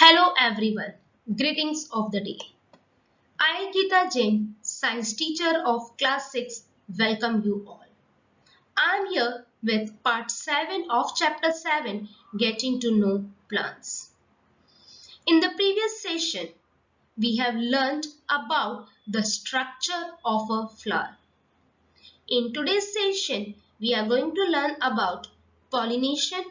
Hello everyone, greetings of the day. I, Geeta Jain, science teacher of class 6, welcome you all. I am here with part 7 of chapter 7, Getting to Know Plants. In the previous session, we have learned about the structure of a flower. In today's session, we are going to learn about pollination,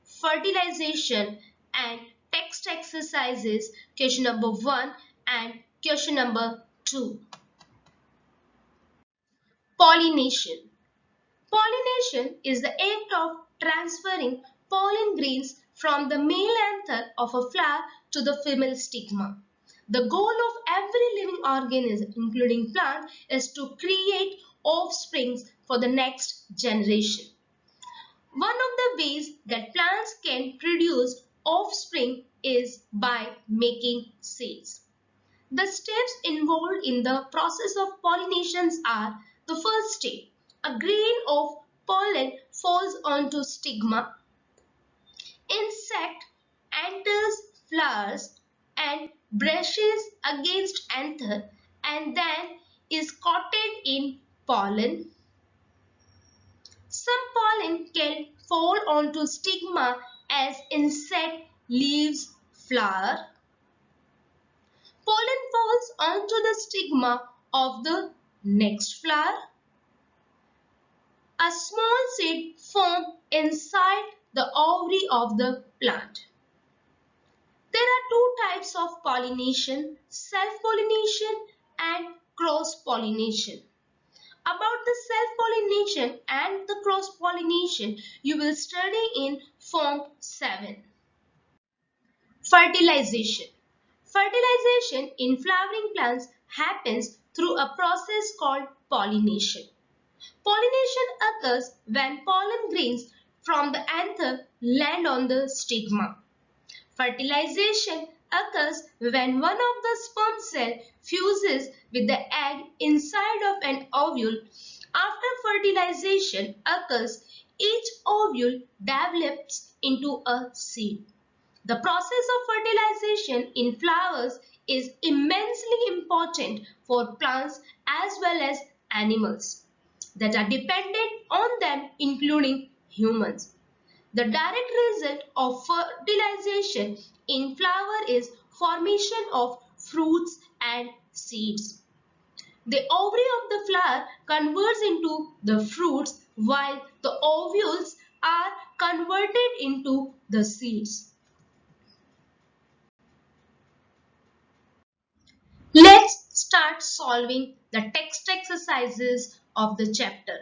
fertilization and text exercises question number 1 and question number 2. Pollination. Pollination is the act of transferring pollen grains from the male anther of a flower to the female stigma. The goal of every living organism, including plant, is to create offsprings for the next generation. One of the ways that plants can produce offspring is by making seeds. The steps involved in the process of pollinations are: the first step, a grain of pollen falls onto stigma. Insect enters flowers and brushes against anther and then is coated in pollen. Some pollen can fall onto stigma as insect leaves flower. Pollen falls onto the stigma of the next flower. A small seed forms inside the ovary of the plant. There are two types of pollination: self-pollination and cross-pollination. About the self-pollination and the cross-pollination you will study in Form 7. Fertilization. Fertilization in flowering plants happens through a process called pollination. Pollination occurs when pollen grains from the anther land on the stigma. Fertilization occurs when one of the sperm cells fuses with the egg inside of an ovule. After fertilization occurs, each ovule develops into a seed. The process of fertilization in flowers is immensely important for plants as well as animals that are dependent on them, including humans. The direct result of fertilization in flower is formation of fruits and seeds. The ovary of the flower converts into the fruits while the ovules are converted into the seeds. Let's start solving the text exercises of the chapter.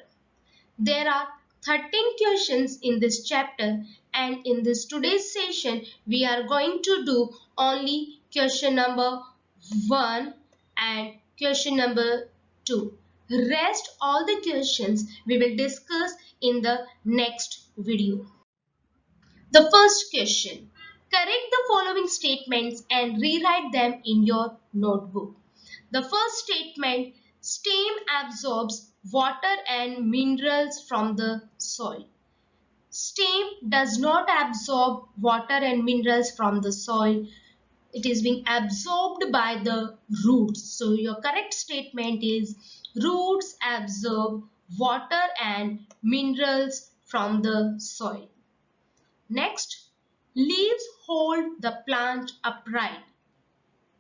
There are 13 questions in this chapter, and in this today's session we are going to do only question number 1 and question number 2. Rest all the questions we will discuss in the next video. The first question. Correct the following statements and rewrite them in your notebook. The first statement: stem absorbs water and minerals from the soil. Stem does not absorb water and minerals from the soil. It is being absorbed by the roots. So your correct statement is: roots absorb water and minerals from the soil. Next, leaves hold the plant upright.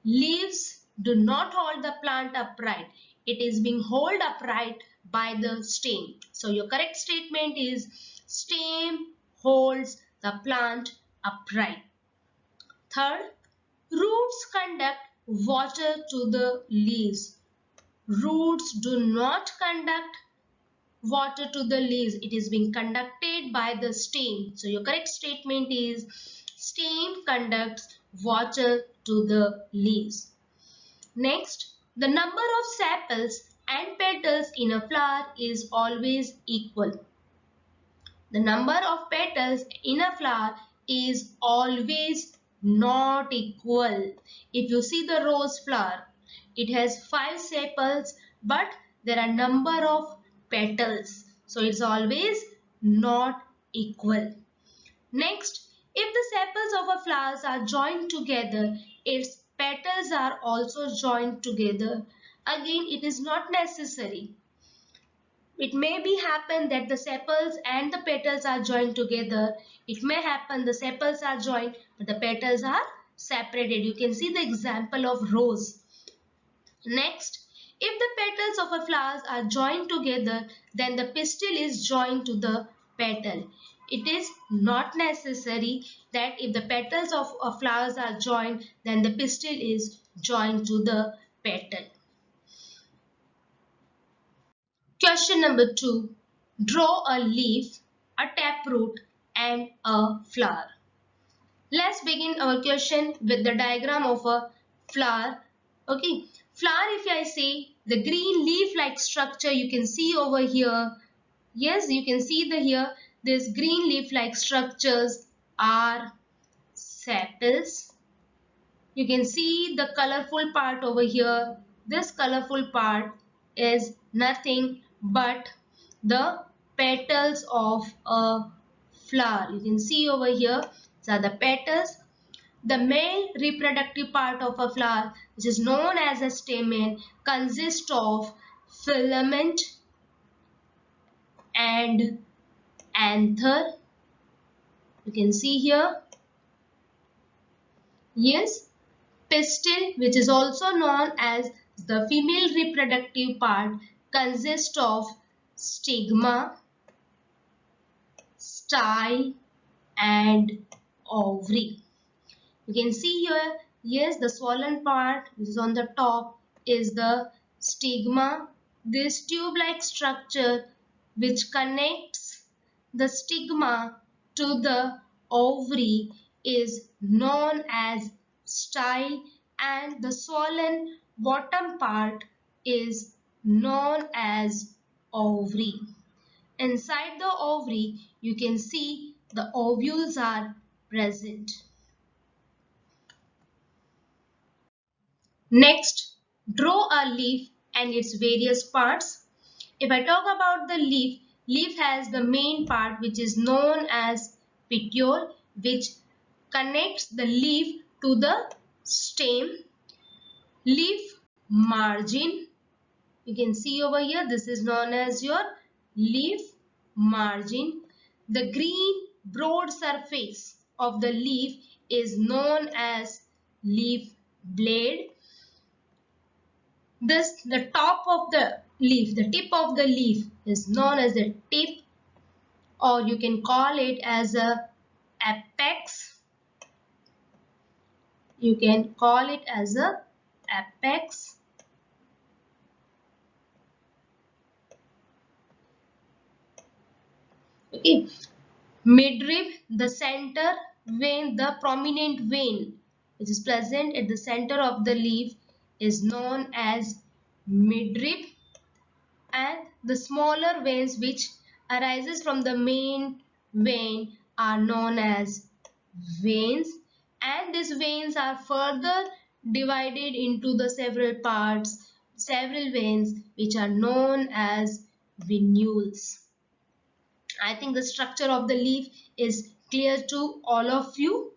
Leaves do not hold the plant upright. It is being held upright by the stem. So your correct statement is: stem holds the plant upright. Third, roots conduct water to the leaves. Roots do not conduct water to the leaves. It is being conducted by the stem. So your correct statement is: stem conducts water to the leaves. Next, the number of sepals and petals in a flower is always equal. The number of petals in a flower is always not equal. If you see the rose flower, it has 5 sepals, but there are number of petals. So it's always not equal. Next, If the sepals of a flower are joined together, its petals are also joined together. Again, it is not necessary. It may be happen that the sepals and the petals are joined together. It may happen the sepals are joined but the petals are separated. You can see the example of rose. Next, if the petals of a flower are joined together, then the pistil is joined to the petal. It is not necessary that if the petals of a flower are joined, then the pistil is joined to the petal. Question number 2. Draw a leaf, a taproot and a flower. Let's begin our question with the diagram of a flower. Okay, flower, if I say the green leaf-like structure you can see over here. Yes, you can see here this green leaf-like structures are sepals. You can see the colorful part over here. This colorful part is nothing but the petals of a flower. You can see over here, these are the petals. The male reproductive part of a flower, which is known as a stamen, consists of filament and anther. You can see here. Yes, pistil, which is also known as the female reproductive part, consists of stigma, style and ovary. You can see here, yes, the swollen part which is on the top is the stigma. This tube-like structure which connects the stigma to the ovary is known as style, and the swollen bottom part is known as ovary. Inside the ovary, you can see the ovules are present. Next, draw a leaf and its various parts. If I talk about the leaf, leaf has the main part which is known as petiole, which connects the leaf to the stem. Leaf margin, you can see over here, this is known as your leaf margin. The green broad surface of the leaf is known as leaf blade. The top of the leaf, the tip of the leaf is known as the tip, or you can call it as a apex. You can call it as a apex. Okay. Midrib, the center vein, the prominent vein which is present at the center of the leaf is known as midrib, and the smaller veins which arises from the main vein are known as veins, and these veins are further divided into the several parts, several veins which are known as venules. I think the structure of the leaf is clear to all of you.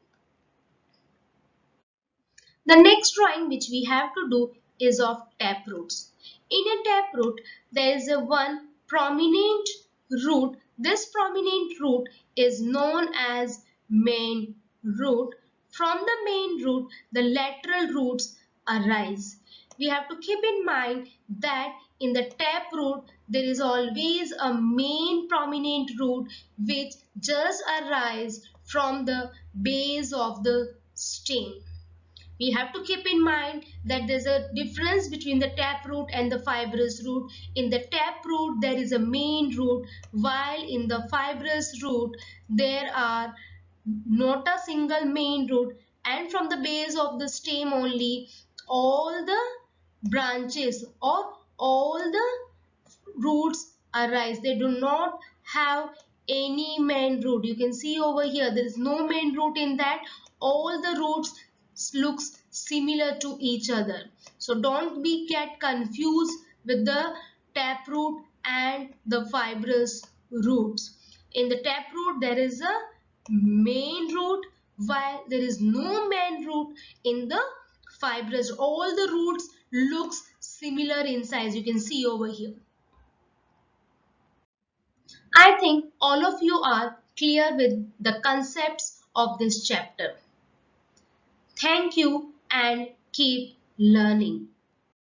The next drawing which we have to do is of taproots. In a taproot, there is a one prominent root. This prominent root is known as main root. From the main root, the lateral roots arise. We have to keep in mind that in the taproot, there is always a main prominent root which just arises from the base of the stem. We have to keep in mind that there's a difference between the taproot and the fibrous root. In the taproot, there is a main root, while in the fibrous root, there are not a single main root, and from the base of the stem only, all the branches or all the roots arise. They do not have any main root. You can see over here there is no main root in that. All the roots looks similar to each other. So don't get confused with the taproot and the fibrous roots. In the taproot there is a main root, while there is no main root in the fibrous. All the roots looks similar in size. You can see over here. I think all of you are clear with the concepts of this chapter. Thank you and keep learning.